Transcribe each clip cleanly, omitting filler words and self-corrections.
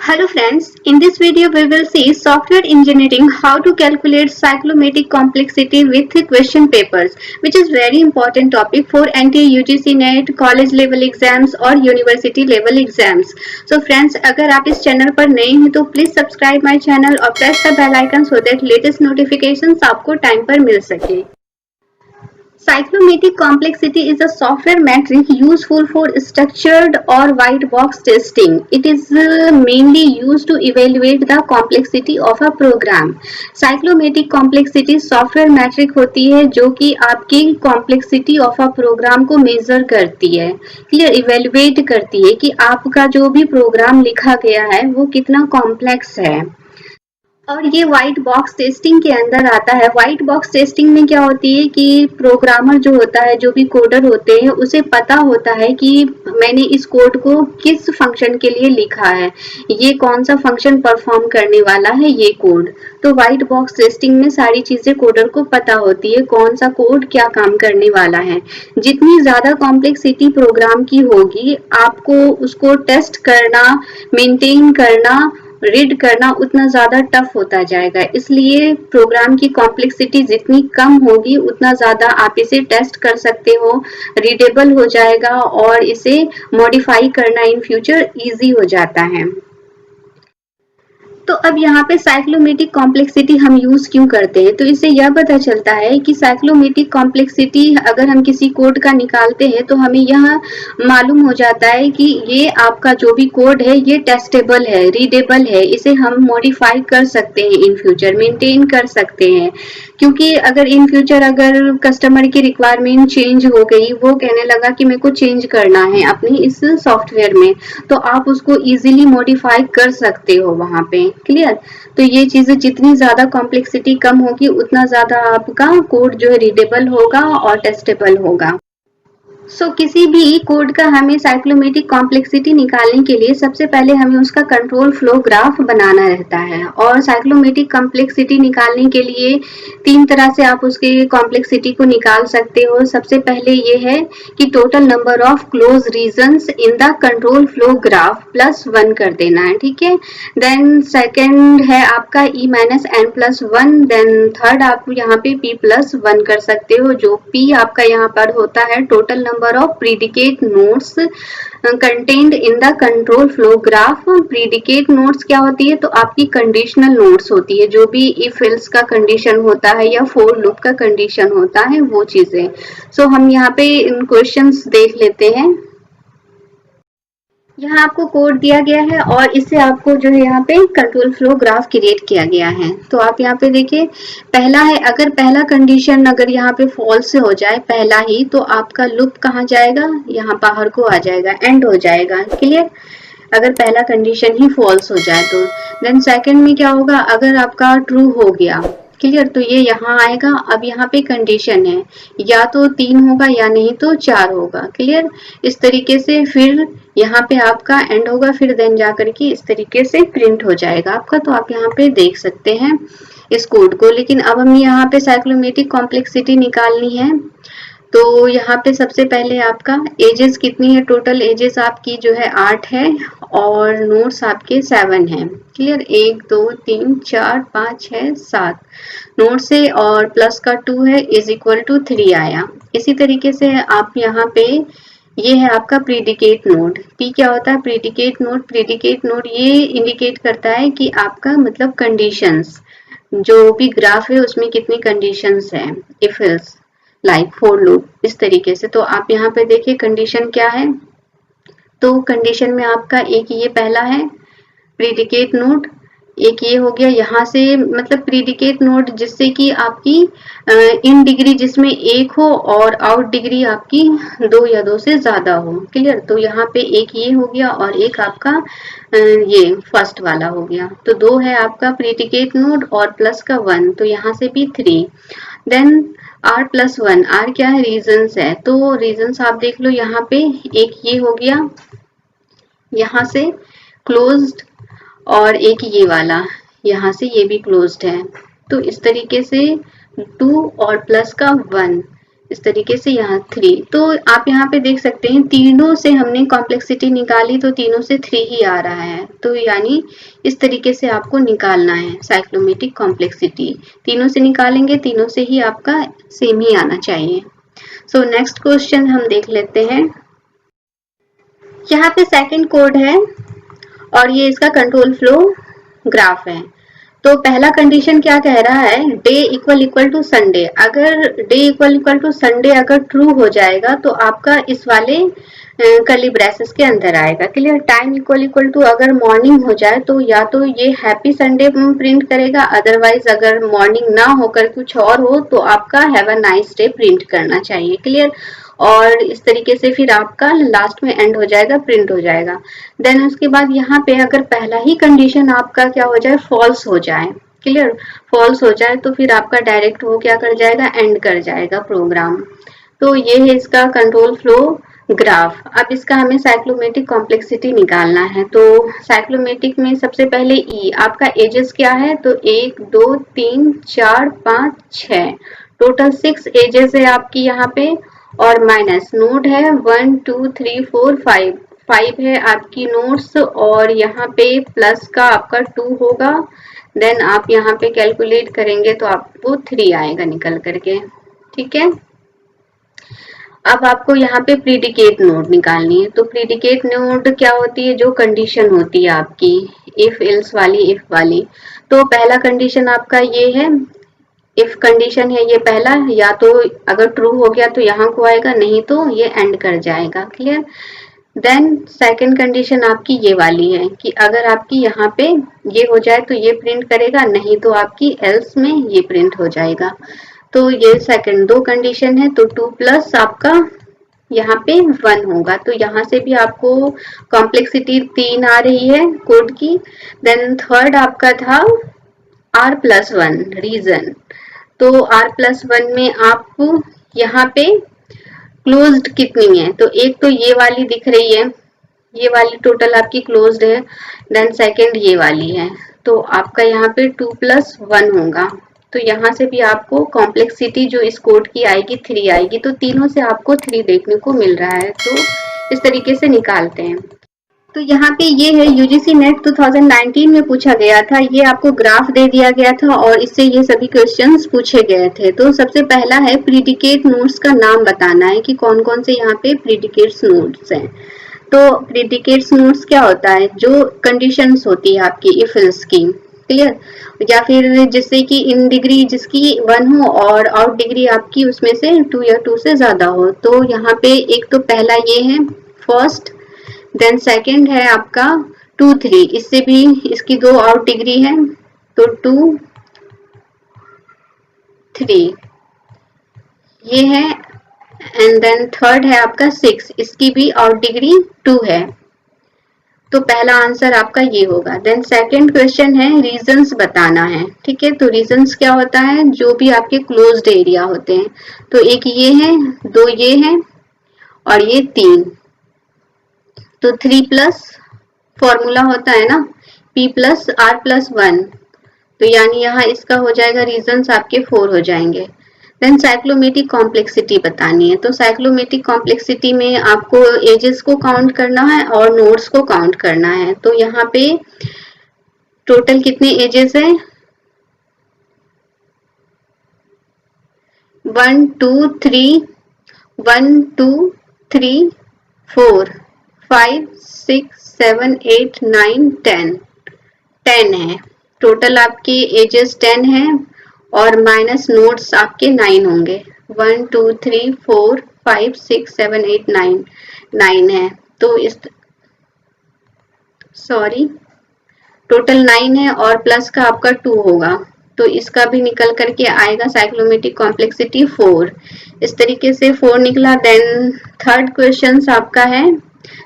Hello friends, in this video we will see software engineering how to calculate cyclomatic complexity with question papers, which is very important topic for NTA UGC NET, college level exams और university level exams. So friends, अगर आप इस channel पर नए हैं तो please subscribe my channel और press the bell icon so that latest notifications आपको टाइम पर मिल सके. Cyclomatic complexity is a software metric useful for structured or white box testing. It is mainly used to evaluate the complexity of a program. Cyclomatic complexity software metric होती है जो कि आपकी complexity of a program को measure करती है, clear, evaluate करती है कि आपका जो भी program लिखा गया है वो कितना complex है. और ये व्हाइट बॉक्स टेस्टिंग के अंदर आता है. व्हाइट बॉक्स टेस्टिंग में क्या होती है कि प्रोग्रामर जो होता है, जो भी कोडर होते हैं, उसे पता होता है कि मैंने इस कोड को किस फंक्शन के लिए लिखा है, ये कौन सा फंक्शन परफॉर्म करने वाला है ये कोड. तो व्हाइट बॉक्स टेस्टिंग में सारी चीजें कोडर को पता होती है, कौन सा कोड क्या काम करने वाला है. जितनी ज्यादा कॉम्प्लेक्सिटी प्रोग्राम की होगी, आपको उसको टेस्ट करना, मेंटेन करना, रीड करना उतना ज्यादा टफ होता जाएगा. इसलिए प्रोग्राम की कॉम्प्लेक्सिटी जितनी कम होगी उतना ज्यादा आप इसे टेस्ट कर सकते हो, रीडेबल हो जाएगा और इसे मॉडिफाई करना इन फ्यूचर इजी हो जाता है. तो अब यहाँ पे साइक्लोमेटिक कॉम्प्लेक्सिटी हम यूज क्यों करते हैं, तो इससे यह पता चलता है कि साइक्लोमेटिक कॉम्प्लेक्सिटी अगर हम किसी कोड का निकालते हैं तो हमें यह मालूम हो जाता है कि ये आपका जो भी कोड है ये टेस्टेबल है, रीडेबल है, इसे हम मॉडिफाई कर सकते हैं, इन फ्यूचर मेंटेन कर सकते हैं. क्योंकि अगर इन फ्यूचर अगर कस्टमर की रिक्वायरमेंट चेंज हो गई, वो कहने लगा कि मेरे को चेंज करना है अपनी इस सॉफ्टवेयर में, तो आप उसको इजीली मॉडिफाई कर सकते हो वहां पे, क्लियर. तो ये चीजें जितनी ज्यादा कॉम्प्लेक्सिटी कम होगी उतना ज्यादा आपका कोड जो है रीडेबल होगा और टेस्टेबल होगा. किसी भी कोड का हमें साइक्लोमेटिक कॉम्प्लेक्सिटी निकालने के लिए सबसे पहले हमें उसका कंट्रोल फ्लो ग्राफ बनाना रहता है. और साइक्लोमेटिक कॉम्प्लेक्सिटी निकालने के लिए तीन तरह से आप उसके कॉम्प्लेक्सिटी को निकाल सकते हो. सबसे पहले ये है कि total number of close regions in the control flow graph +1 कर देना है, ठीक है. देन सेकेंड है आपका E-n+1. देन थर्ड आप यहाँ पे P+1 कर सकते हो, जो P आपका यहाँ पर होता है total number of predicate nodes contained in the control flow graph. Predicate nodes क्या होती है, तो आपकी कंडीशनल नोड्स होती है, जो भी इफ एल्स का कंडीशन होता है या फॉर लूप का कंडीशन होता है वो चीजें. हम यहाँ पे क्वेश्चंस देख लेते हैं. यहाँ आपको कोड दिया गया है और इससे आपको जो है यहाँ पे कंट्रोल फ्लो ग्राफ क्रिएट किया गया है. तो आप यहाँ पे देखिए, पहला है, अगर पहला कंडीशन अगर यहाँ पे फॉल्स से हो जाए पहला ही, तो आपका लूप कहाँ जाएगा, यहाँ बाहर को आ जाएगा, एंड हो जाएगा, क्लियर. अगर पहला कंडीशन ही फॉल्स हो जाए तो. देन सेकंड में क्या होगा, अगर आपका ट्रू हो गया, क्लियर, तो ये यहाँ आएगा. अब यहाँ पे कंडीशन है, या तो 3 होगा या नहीं तो 4 होगा, क्लियर. इस तरीके से फिर यहाँ पे आपका एंड होगा, फिर देन जा करके इस तरीके से प्रिंट हो जाएगा आपका. तो आप यहाँ पे देख सकते हैं इस कोड को. लेकिन अब हमें यहाँ पे साइक्लोमेटिक कॉम्प्लेक्सिटी निकालनी है. तो यहाँ पे सबसे पहले आपका एजेस कितनी है, टोटल एजेस आपकी जो है 8 है और नोट्स आपके 7 हैं, क्लियर. 1 2 3 4 5 6 7 नोट्स है और प्लस का 2 है, इज इक्वल टू 3 आया. इसी तरीके से आप यहाँ पे ये है आपका प्रीडिकेट नोड. पी क्या होता है, प्रीडिकेट नोड. प्रीडिकेट नोड ये इंडिकेट करता है कि आपका मतलब कंडीशंस, जो भी ग्राफ है उसमें कितनी कंडीशंस है, if else like for loop, इस तरीके से. तो आप यहाँ पे देखिए कंडीशन क्या है, तो कंडीशन में आपका एक ये पहला है प्रीडिकेट नोड, एक ये हो गया. यहाँ से मतलब प्रीडिकेट नोड जिससे कि आपकी इन डिग्री जिसमें 1 हो और आउट डिग्री आपकी 2 या 2 से ज्यादा हो, क्लियर. तो यहाँ पे एक ये हो गया और एक आपका ये फर्स्ट वाला हो गया. तो 2 है आपका प्रीडिकेट नोड और प्लस का 1, तो यहाँ से भी 3. देन R+1, R क्या है, रीजन्स है. तो रीजन्स आप देख लो, यहाँ पे एक ये हो गया, यहाँ से क्लोज्ड, और एक ये वाला यहाँ से ये भी क्लोज्ड है. तो इस तरीके से 2 और प्लस का 1 इस तरीके से यहाँ 3। तो आप यहाँ पे देख सकते हैं तीनों से हमने कॉम्प्लेक्सिटी निकाली तो तीनों से 3 ही आ रहा है। तो यानी इस तरीके से आपको निकालना है साइक्लोमेटिक कॉम्प्लेक्सिटी। तीनों से निकालेंगे, तीनों से ही आपका सेम ही आना चाहिए। सो नेक्स्ट क्वेश्चन हम देख लेते हैं। यहाँ पे सेकंड कोड है और ये इसका कंट्रोल फ्लो ग्राफ है। तो पहला कंडीशन क्या कह रहा है, डे इक्वल टू संडे। अगर डे इक्वल टू संडे अगर ट्रू हो जाएगा तो आपका इस वाले कर्ली ब्रेसेस के अंदर आएगा। क्लियर। टाइम इक्वल टू अगर मॉर्निंग हो जाए तो या तो ये हैप्पी संडे प्रिंट करेगा, अदरवाइज अगर मॉर्निंग ना होकर कुछ और हो तो आपका have a nice day print करना चाहिए। क्लियर। और इस तरीके से फिर आपका लास्ट में एंड हो जाएगा, प्रिंट हो जाएगा। देन उसके बाद यहाँ पे अगर पहला ही कंडीशन आपका क्या हो जाए, फॉल्स हो जाए। क्लियर। फॉल्स हो जाए तो फिर आपका डायरेक्ट वो क्या कर जाएगा, एंड कर जाएगा प्रोग्राम। तो ये है इसका कंट्रोल फ्लो ग्राफ। अब इसका हमें साइक्लोमेटिक कॉम्प्लेक्सिटी निकालना है। तो साइक्लोमेटिक में सबसे पहले ई, आपका एजेस क्या है, तो 1 2 3 4 5 6, टोटल 6 एजेस है आपकी यहाँ पे। और माइनस नोड है 1 2 3 4 5, 5 है आपकी नोड्स। और यहाँ पे प्लस का आपका 2 होगा। देन आप यहाँ पे कैलकुलेट करेंगे तो आपको 3 आएगा निकल करके। ठीक है। अब आपको यहाँ पे प्रीडिकेट नोड निकालनी है। तो प्रीडिकेट नोड क्या होती है, जो कंडीशन होती है आपकी इफ एल्स वाली, इफ वाली। तो पहला कंडीशन आपका ये है, इफ कंडीशन है ये पहला, या तो अगर ट्रू हो गया तो यहाँ को आएगा, नहीं तो ये एंड कर जाएगा। क्लियर। देन सेकंड कंडीशन आपकी ये वाली है कि अगर आपकी यहाँ पे ये हो जाए तो ये प्रिंट करेगा, नहीं तो आपकी एल्स में ये प्रिंट हो जाएगा। तो ये सेकंड दो कंडीशन है। तो 2 प्लस आपका यहाँ पे 1 होगा। तो यहाँ से भी आपको कॉम्प्लेक्सिटी 3 आ रही है कोड की। देन थर्ड आपका था r+1 रीजन। तो r+1 में आप यहाँ पे क्लोज्ड कितनी है, तो एक तो ये वाली दिख रही है, ये वाली टोटल आपकी क्लोज्ड है। देन सेकंड ये वाली है। तो आपका यहाँ पे 2 + 1 होगा। तो यहाँ से भी आपको कॉम्प्लेक्सिटी जो इस कोड की आएगी 3 आएगी। तो तीनों से आपको 3 देखने को मिल रहा है। तो इस तरीके से निकालते हैं। तो यहाँ पे ये है यूजीसी नेट 2019 में पूछा गया था। ये आपको ग्राफ दे दिया गया था और इससे ये सभी क्वेश्चंस पूछे गए थे। तो सबसे पहला है प्रीडिकेट नोड्स का नाम बताना है कि कौन कौन से यहाँ पे प्रीडिकेट्स नोड्स हैं। तो प्रीडिकेट्स नोड्स क्या होता है, जो कंडीशंस होती है आपकी इफ एल्स की। क्लियर। या फिर जिससे कि इन डिग्री जिसकी 1 हो और आउट डिग्री आपकी उसमें से 2 या 2 से ज्यादा हो। तो यहाँ पे एक तो पहला ये है फर्स्ट। देन सेकंड है आपका 2 3, इससे भी इसकी 2 आउट डिग्री है तो 2 3 ये है। एंड देन थर्ड है आपका 6, इसकी भी आउट डिग्री 2 है। तो पहला आंसर आपका ये होगा। देन सेकंड क्वेश्चन है रीजंस बताना है। ठीक है। तो रीजंस क्या होता है, जो भी आपके क्लोज्ड एरिया होते हैं। तो एक ये है, 2 ये है और ये 3। तो 3 प्लस फॉर्मूला होता है ना, P + R+1। तो यानी यहाँ इसका हो जाएगा रीजंस आपके 4 हो जाएंगे। देन साइक्लोमेटिक कॉम्प्लेक्सिटी बतानी है। तो साइक्लोमेटिक कॉम्प्लेक्सिटी में आपको एजेस को काउंट करना है और नोड्स को काउंट करना है। तो यहाँ पे टोटल कितने एजेस है, 1 2 3 1 2 3 4 5 6 7 8 9 10 10 है। टोटल आपके एजेस 10 है और माइनस नोड्स आपके 9 होंगे। 1 2 3 4 5 6 7 8 9 9 है। तो इस सॉरी टोटल 9 है और प्लस का आपका 2 होगा। तो इसका भी निकल करके आएगा साइक्लोमेटिक कॉम्प्लेक्सिटी 4। इस तरीके से 4 निकला। देन थर्ड क्वेश्चन आपका है,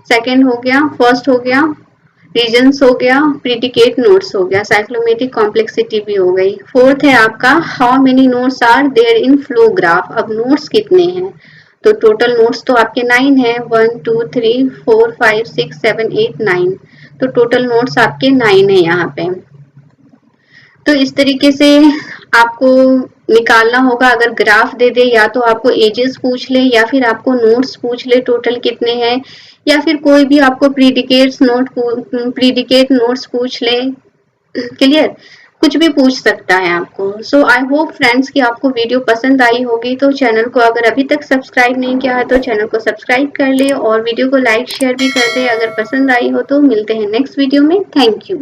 सेकंड हो गया, फर्स्ट हो गया, रीजन्स हो गया, प्रीडिकेट नोड्स हो गया, साइक्लोमेटिक कॉम्प्लेक्सिटी भी हो गई। फोर्थ है आपका how many nodes are there in flow graph. अब नोड्स कितने हैं, तो टोटल नोड्स तो आपके 9 है, 1 2 3 4 5 6 7 8 9। तो टोटल नोड्स आपके 9 है यहाँ पे। तो इस तरीके से आपको निकालना होगा। अगर ग्राफ दे दे या तो आपको एजेस पूछ ले या फिर आपको नोट्स पूछ ले टोटल कितने हैं, या फिर कोई भी आपको प्रीडिकेट नोट्स पूछ ले, क्लियर, कुछ भी पूछ सकता है आपको। सो आई होप फ्रेंड्स कि आपको वीडियो पसंद आई होगी। तो चैनल को अगर अभी तक सब्सक्राइब नहीं किया है तो चैनल को सब्सक्राइब कर ले और वीडियो को लाइक शेयर भी कर दे अगर पसंद आई हो तो। मिलते हैं नेक्स्ट वीडियो में। Thank you.